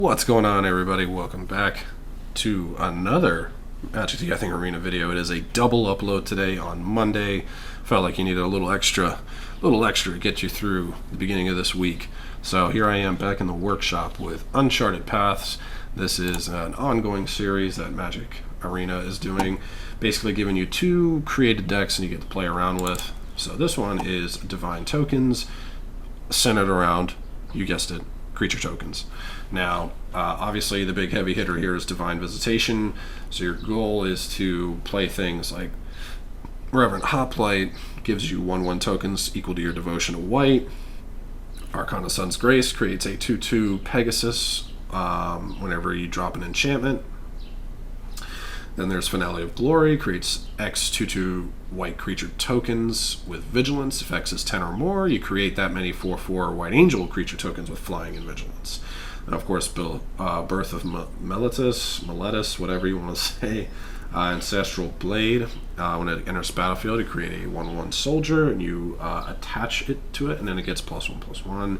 What's going on, everybody? Welcome back to another Magic the Gathering Arena video. It is a double upload today on Monday. Felt like you needed a little extra to get you through the beginning of this week. So here I am back in the workshop with Uncharted Paths. This is an ongoing series that Magic Arena is doing, basically giving you two created decks and you get to play around with. So this one is Divine Tokens, centered around, you guessed it, creature tokens. Now, obviously the big heavy hitter here is Divine Visitation, so your goal is to play things like Reverent Hoplite, gives you 1/1 tokens equal to your devotion of white. Arcana Sun's Grace creates a 2/2 Pegasus whenever you drop an enchantment. Then there's Finale of Glory, creates X 2/2 white creature tokens with Vigilance. If X is 10 or more, you create that many 4/4 White Angel creature tokens with Flying and Vigilance. And of course, Birth of Meletus, whatever you want to say. Ancestral Blade, when it enters battlefield, you create a 1/1 soldier and you attach it to it, and then it gets +1/+1.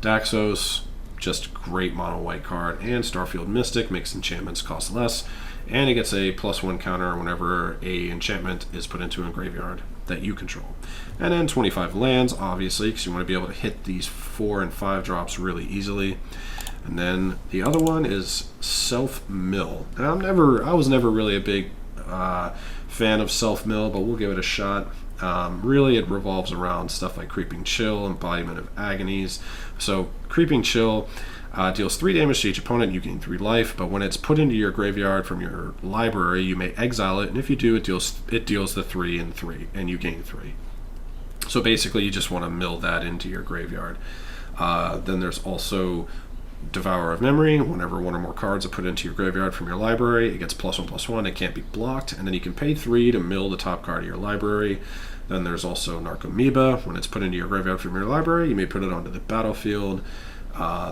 Daxos, just great mono white card. And Starfield Mystic makes enchantments cost less, and it gets a +1 counter whenever a enchantment is put into a graveyard that you control. And then 25 lands, obviously, because you want to be able to hit these 4 and 5 drops really easily. And then the other one is Self-Mill. Now, I was never really a big fan of Self-Mill, but we'll give it a shot. Really, it revolves around stuff like Creeping Chill, Embodiment of Agonies. So, Creeping Chill deals 3 damage to each opponent, you gain 3 life, but when it's put into your graveyard from your library, you may exile it, and if you do, it deals the 3 and 3, and you gain 3. So basically, you just want to mill that into your graveyard. Then there's also Devourer of Memory. Whenever 1 or more cards are put into your graveyard from your library, it gets +1/+1, it can't be blocked, and then you can pay 3 to mill the top card of your library. Then there's also Narcomoeba. When it's put into your graveyard from your library, you may put it onto the battlefield.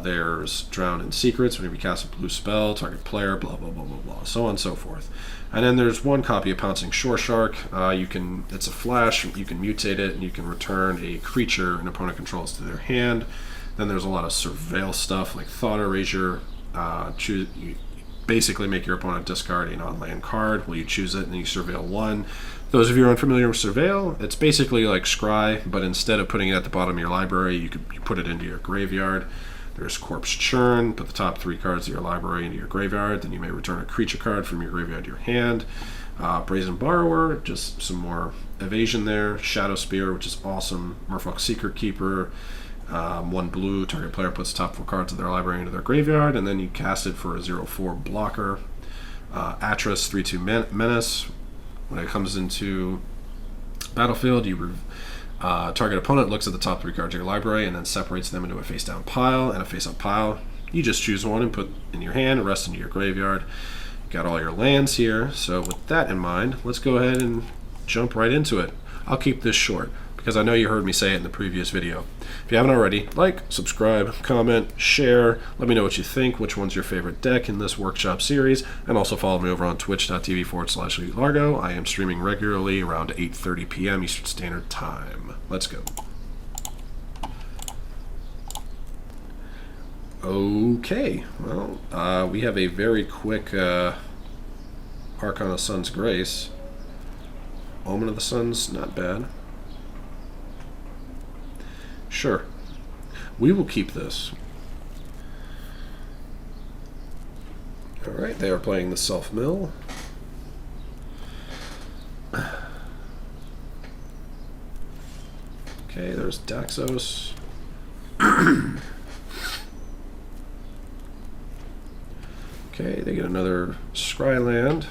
There's Drown in Secrets. Whenever you cast a blue spell, target player, blah, blah, blah, blah, blah, so on and so forth. And then there's one copy of Pouncing Shore Shark. It's a flash, you can mutate it, and you can return a creature an opponent controls to their hand. Then there's a lot of Surveil stuff, like Thought Erasure. You basically make your opponent discard a non-land card. Well, you choose it, and then you Surveil 1. Those of you who are unfamiliar with Surveil, it's basically like Scry, but instead of putting it at the bottom of your library, you put it into your graveyard. There's Corpse Churn, put the top 3 cards of your library into your graveyard, then you may return a creature card from your graveyard to your hand. Brazen Borrower, just some more evasion there. Shadow Spear, which is awesome. Merfolk Secret Keeper, 1 blue, target player puts the top 4 cards of their library into their graveyard, and then you cast it for a 0/4 blocker. Atris, 3/2 Menace. When it comes into battlefield, target opponent looks at the top 3 cards of your library and then separates them into a face-down pile and a face-up pile. You just choose one and put in your hand, rest into your graveyard. Got all your lands here, so with that in mind, let's go ahead and jump right into it. I'll keep this short, because I know you heard me say it in the previous video. If you haven't already, like, subscribe, comment, share, let me know what you think, which one's your favorite deck in this workshop series, and also follow me over on twitch.tv/Largo. I am streaming regularly around 8:30 p.m. Eastern Standard Time. Let's go. Okay, well, we have a very quick Arcana Sun's Grace. Omen of the Sun's not bad. Sure. We will keep this. Alright, they are playing the Self-Mill. Okay, there's Daxos. Okay, they get another Scryland.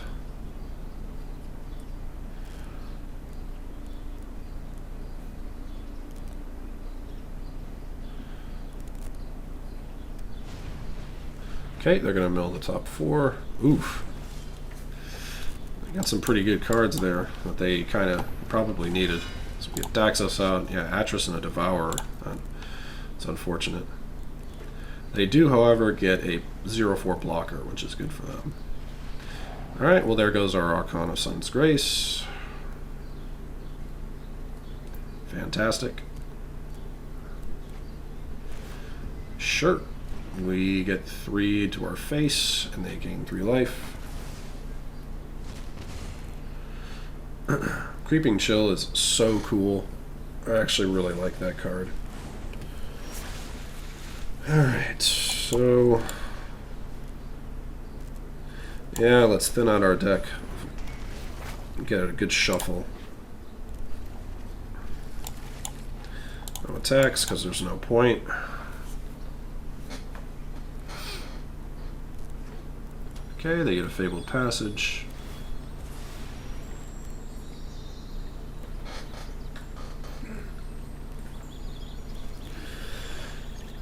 Okay, they're going to mill the top 4. Oof. They got some pretty good cards there that they kind of probably needed. So we get Daxos out. Yeah, Atris and a Devourer. It's unfortunate. They do, however, get a 0/4 blocker, which is good for them. Alright, well there goes our Arcana Sun's Grace. Fantastic. Sure. We get 3 to our face, and they gain 3 life. Creeping Chill is so cool. I actually really like that card. Alright, so... yeah, let's thin out our deck. Get a good shuffle. No attacks, because there's no point. Okay, they get a Fabled Passage.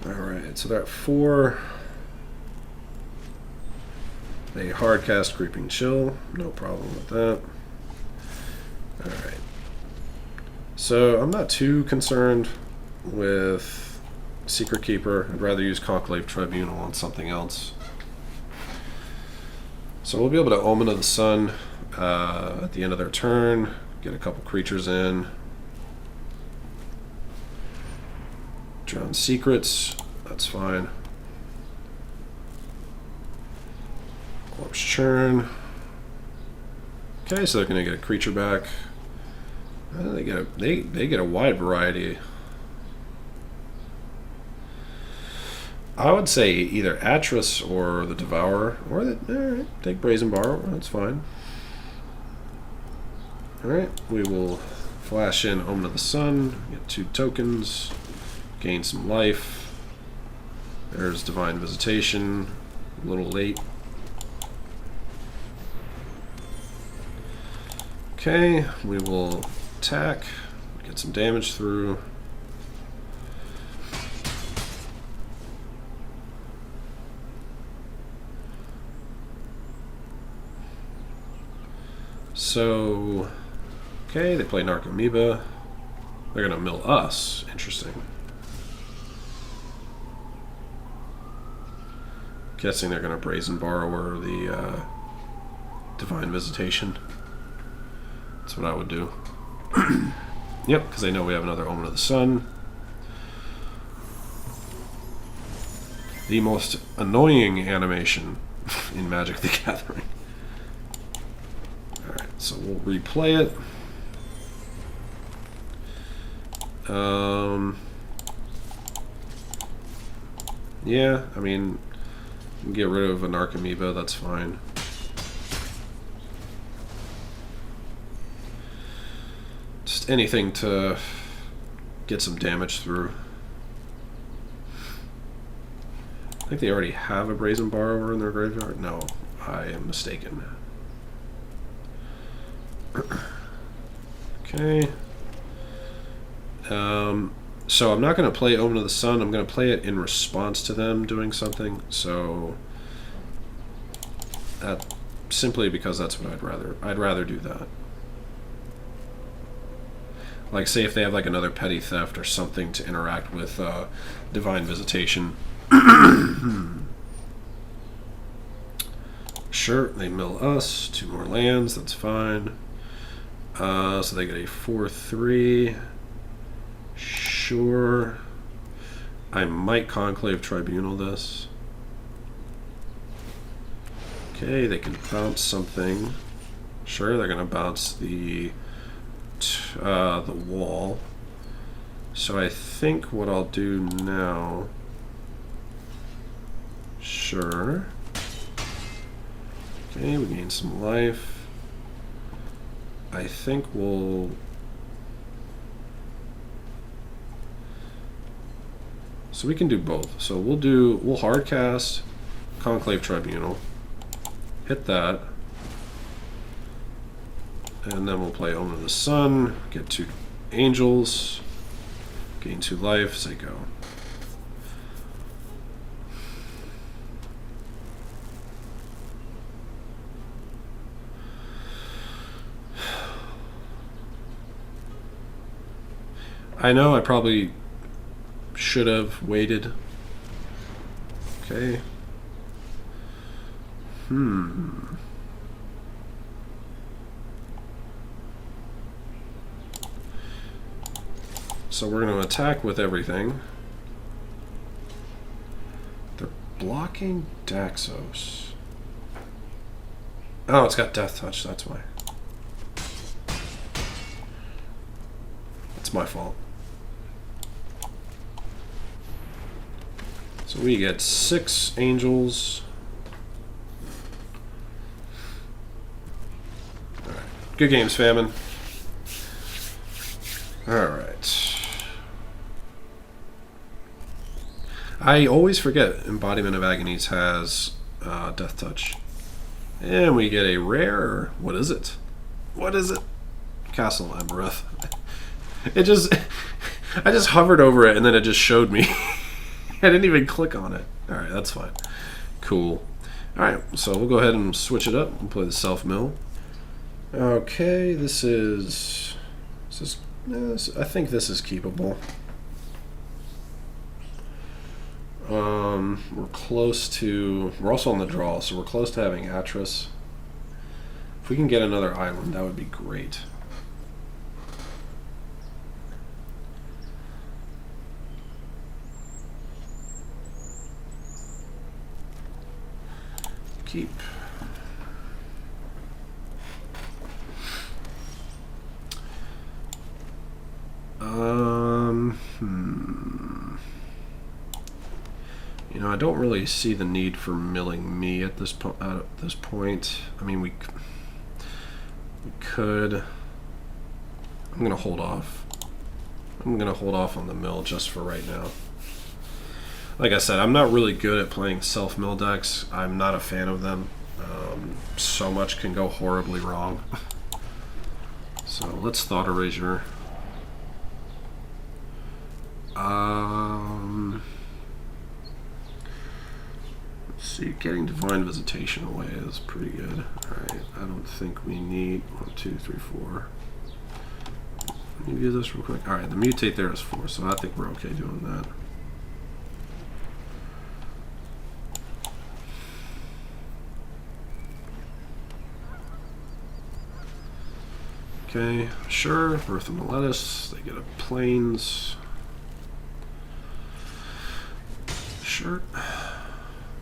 Alright, so they're at 4. They hardcast Creeping Chill. No problem with that. Alright. So I'm not too concerned with Secret Keeper. I'd rather use Conclave Tribunal on something else. So we'll be able to Omen of the Sun at the end of their turn, get a couple creatures in. Drown Secrets, that's fine. Corpse Churn. Okay, so they're going to get a creature back. They get a wide variety. I would say either Atris or the Devourer, or alright, take Brazen Borrower, that's fine. Alright, we will flash in Omen of the Sun, get 2 tokens, gain some life. There's Divine Visitation, a little late. Okay, we will attack, get some damage through. So, okay, they play Narcomoeba. They're gonna mill us. Interesting. Guessing they're gonna Brazen Borrower the Divine Visitation. That's what I would do. Yep, because they know we have another Omen of the Sun. The most annoying animation in Magic the Gathering. Alright, so we'll replay it. Yeah, I mean, get rid of an Narcomoeba, that's fine. Just anything to get some damage through. I think they already have a Brazen Borrower in their graveyard. No, I am mistaken. Okay. So I'm not going to play Omen of the Sun. I'm going to play it in response to them doing something. So that simply because that's what I'd rather do that. Like, say if they have like another Petty Theft or something to interact with Divine Visitation. Sure, they mill us. 2 more lands, that's fine. So they get a 4/3. Sure. I might Conclave Tribunal this. Okay, they can bounce something. Sure, they're gonna bounce the wall. So I think what I'll do now. Sure. Okay, we gain some life. I think we'll. So we can do both. So we'll hardcast Conclave Tribunal. Hit that. And then we'll play Omen of the Sun, get 2 angels, gain 2 life as they go. I know I probably should have waited. Okay. So we're going to attack with everything. They're blocking Daxos. Oh, it's got Death Touch, that's why. It's my fault. So we get 6 angels. Alright. Good games, Famine. Alright. I always forget Embodiment of Agonies has Death Touch. And we get a rare. What is it? What is it? Castle Embereth. It just. I just hovered over it and then it just showed me. I didn't even click on it. Alright, that's fine. Cool. Alright, so we'll go ahead and switch it up. We'll play the Self Mill. Okay, this is. I think this is keepable. We're close to. We're also on the draw, so we're close to having Atris. If we can get another island, that would be great. Keep. You know, I don't really see the need for milling me at this point. I mean, we could. I'm gonna hold off. I'm gonna hold off on the mill just for right now. Like I said, I'm not really good at playing self-mill decks. I'm not a fan of them. So much can go horribly wrong. So let's Thought Erasure. Let's see, getting Divine Visitation away is pretty good. Alright, I don't think we need 1, 2, 3, 4. Let me view this real quick. Alright, the Mutate there is 4, so I think we're okay doing that. Okay, sure. Earth and Meletis, they get a Plains. Sure.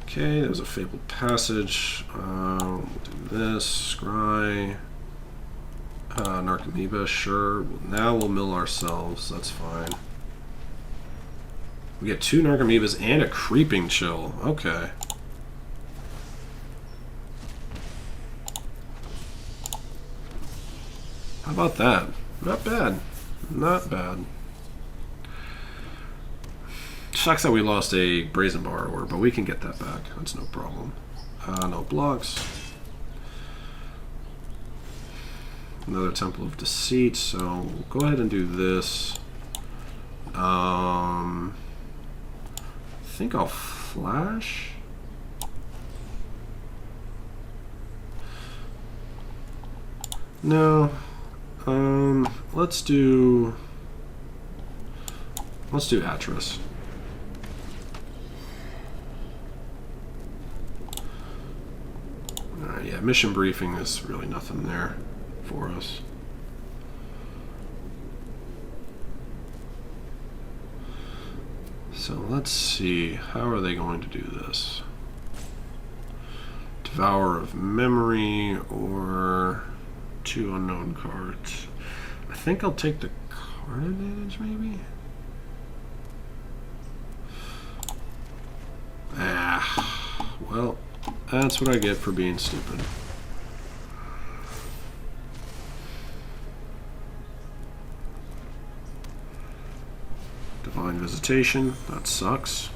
Okay, there's a Fabled Passage. We'll do this. Scry. Narcomoeba, sure. Now we'll mill ourselves. That's fine. We get 2 Narcomoebas and a Creeping Chill. Okay. How about that? Not bad. Not bad. Sucks that we lost a Brazen Borrower, but we can get that back. That's no problem. No blocks. Another Temple of Deceit, so we'll go ahead and do this. I think I'll flash. No. Let's do Atris. Alright, yeah, mission briefing is really nothing there for us. So let's see, how are they going to do this? Devour of Memory or 2 unknown cards. I think I'll take the card advantage, maybe? Well, that's what I get for being stupid. Divine Visitation, that sucks.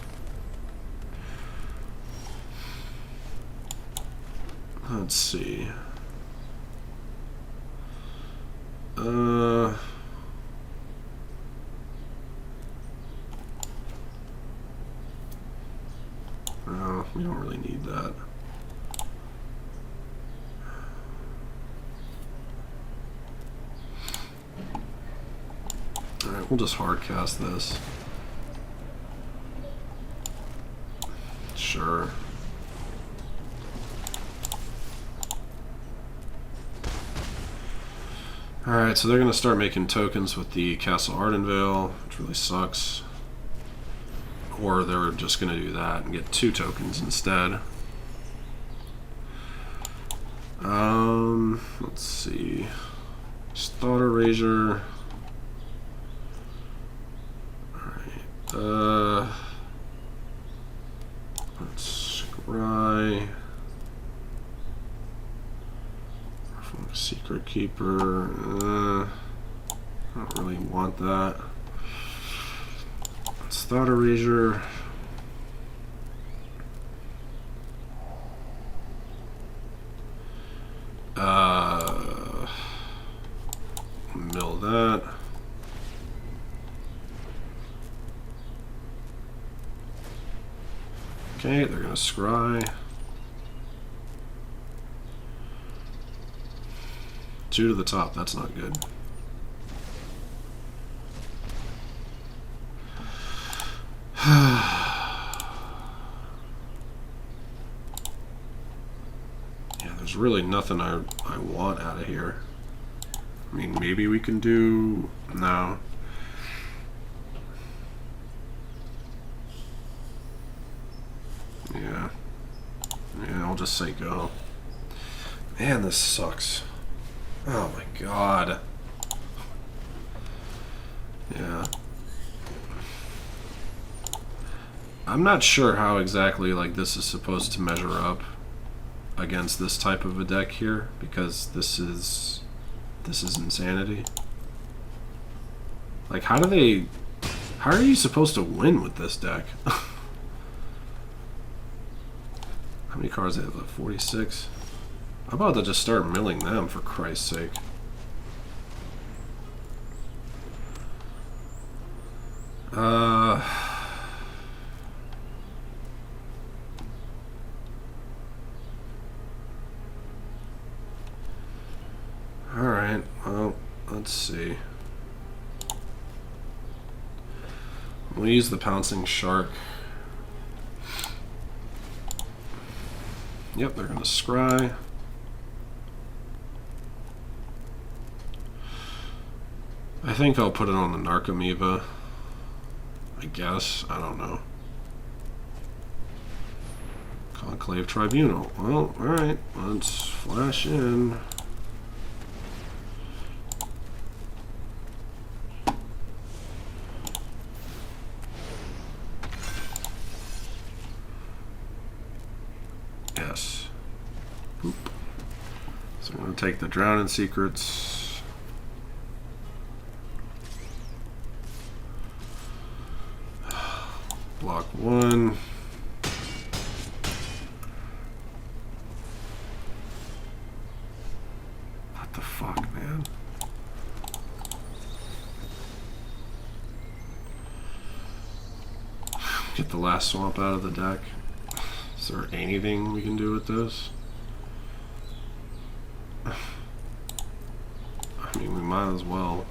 Let's see. No, we don't really need that. Alright, we'll just hard cast this. Sure. Alright, so they're going to start making tokens with the Castle Ardenvale, which really sucks. or they're just going to do that and get 2 tokens instead. Let's see. Thought Erasure. Alright. Let's scry. Secret Keeper. I don't really want that. Let's Thought Erasure. Mill that. Okay, they're gonna scry. 2 to the top, that's not good. Yeah, there's really nothing I want out of here. I mean, maybe we can do... No. Yeah. Yeah, I'll just say go. Man, this sucks. Oh my god. Yeah. I'm not sure how exactly like this is supposed to measure up against this type of a deck here, because this is insanity. Like, how are you supposed to win with this deck? How many cards do they have? 46? I'm about to just start milling them, for Christ's sake. Alright, well, let's see. We'll use the Pouncing Shark. Yep, they're going to scry. I think I'll put it on the Narcomoeba. I guess. I don't know. Conclave Tribunal. Well, alright. Let's flash in. Yes. Boop. So I'm going to take the Drowning Secrets. Block 1. What the fuck, man? Get the last swamp out of the deck. Is there anything we can do with this? I mean, we might as well.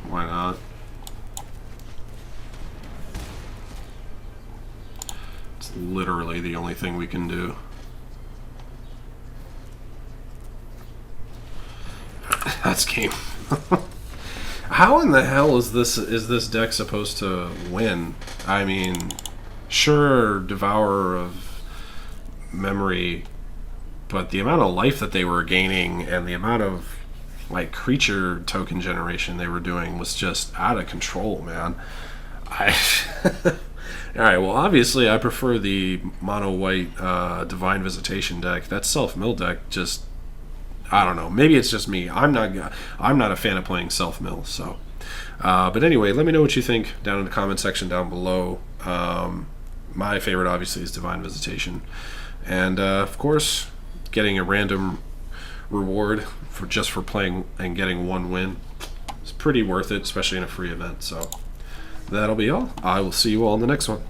Why not? It's literally the only thing we can do. That's game. How in the hell is this deck supposed to win? I mean, sure, Devourer of Memory, but the amount of life that they were gaining and the amount of like creature token generation they were doing was just out of control, man. Alright, well obviously I prefer the mono white Divine Visitation deck. That self-mill deck just, I don't know, maybe it's just me. I'm not a fan of playing self-mill, so but anyway, let me know what you think down in the comment section down below. My favorite obviously is Divine Visitation, and of course getting a random reward for playing and getting 1 win. It's pretty worth it, especially in a free event. So that'll be all. I will see you all in the next one.